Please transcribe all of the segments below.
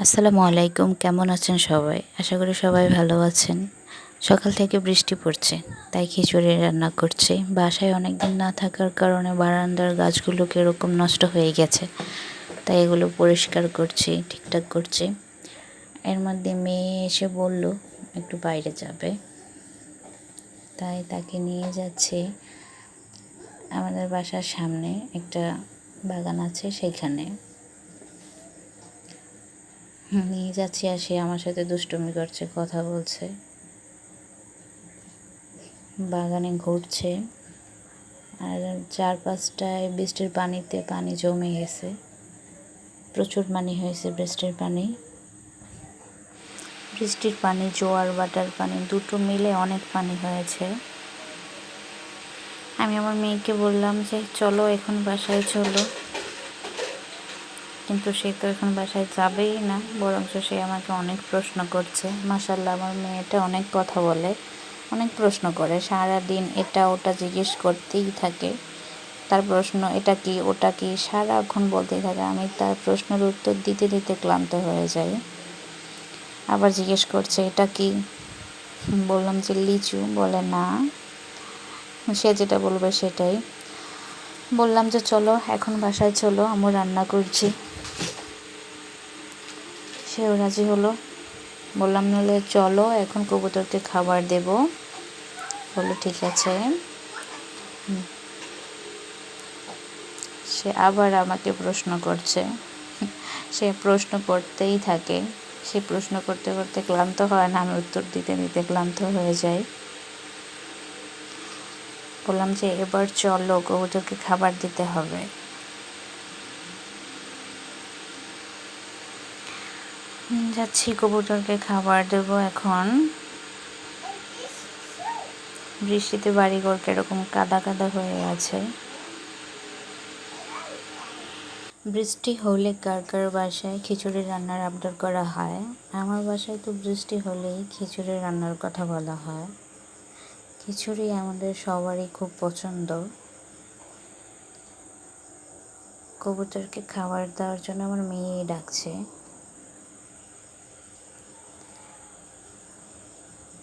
আসসালামু আলাইকুম, কেমন আছেন সবাই? আশা করি সবাই ভালো আছেন। সকাল থেকে বৃষ্টি পড়ছে, তাই খিচুড়ি রান্না করছি। বাসায় অনেক দিন না থাকার কারণে বারান্দার গাছগুলো কীরকম নষ্ট হয়ে গেছে, তাই এগুলো পরিষ্কার করছি, ঠিকঠাক করছি। এর মধ্যে মেয়ে এসে বলল একটু বাইরে যাবে, তাই তাকে নিয়ে যাচ্ছি। আমাদের বাসার সামনে একটা বাগান আছে, সেখানে নিয়ে যাচ্ছি। আর সে আমার সাথে দুষ্টুমি করছে, কথা বলছে, বাগানে ঘুরছে। আর চারপাশটায় বৃষ্টির পানিতে পানি জমে গেছে, প্রচুর পানি হয়েছে। বৃষ্টির পানি, জোয়ার বাটার পানি দুটো মিলে অনেক পানি হয়েছে। আমি আমার মেয়েকে বললাম যে চলো এখন বাসায় চলো, কিন্তু সে তো এখন বাসায় যাবেই না, বরঞ্চ সে আমাকে অনেক প্রশ্ন করছে। মাশাআল্লাহ, আমার মেয়েটা অনেক কথা বলে, অনেক প্রশ্ন করে, সারাদিন এটা ওটা জিজ্ঞেস করতেই থাকে। তার প্রশ্ন এটা কি ওটা কি সারাক্ষণ বলতেই থাকে। আমি তার প্রশ্নের উত্তর দিতে দিতে ক্লান্ত হয়ে যাই। আবার জিজ্ঞেস করছে এটা কি, বললাম যে লিচু, বলে না, সে যেটা বলবে সেটাই। বললাম যে চলো এখন বাসায় চলো, আমি রান্না করছি। সেও রাজি হলো। বললাম নইলে চলো এখন কবুতরকে খাবার দেব। বললো ঠিক আছে। সে আবার আমাকে প্রশ্ন করছে, সে প্রশ্ন করতেই থাকে। সে প্রশ্ন করতে করতে ক্লান্ত হয় না, আমি উত্তর দিতে দিতে ক্লান্ত হয়ে যাই। বললাম যে এবার চলো, কবুতরকে খাবার দিতে হবে। যাচ্ছি, কবুতরকে খাবার দেব এখন। বৃষ্টিতে বাড়িঘর কিরকম কাদা কাদা হয়ে আছে। বৃষ্টি হলে কার কার বাসায় খিচুড়ি রান্নার আবদার করা হয়? আমার বাসায় তো বৃষ্টি হলেই খিচুড়ি রান্নার কথা বলা হয়। খিচুড়ি আমাদের সবারই খুব পছন্দ। কবুতরকে খাবার দেওয়ার জন্য আমার মেয়েই ডাকছে।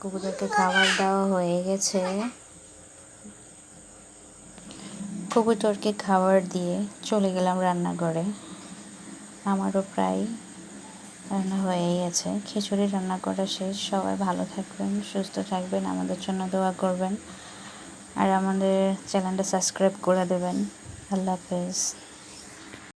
কবুতরকে খাবার দেওয়া হয়ে গেছে। কবুতরকে খাবার দিয়ে চলে গেলাম রান্নাঘরে। আমারও প্রায় রান্না হয়ে গেছে, খিচুড়ি রান্না করা শেষ। সবাই ভালো থাকবেন, সুস্থ থাকবেন, আমাদের জন্য দোয়া করবেন, আর আমাদের চ্যানেলটা সাবস্ক্রাইব করে দেবেন। আল্লাহ হাফেজ।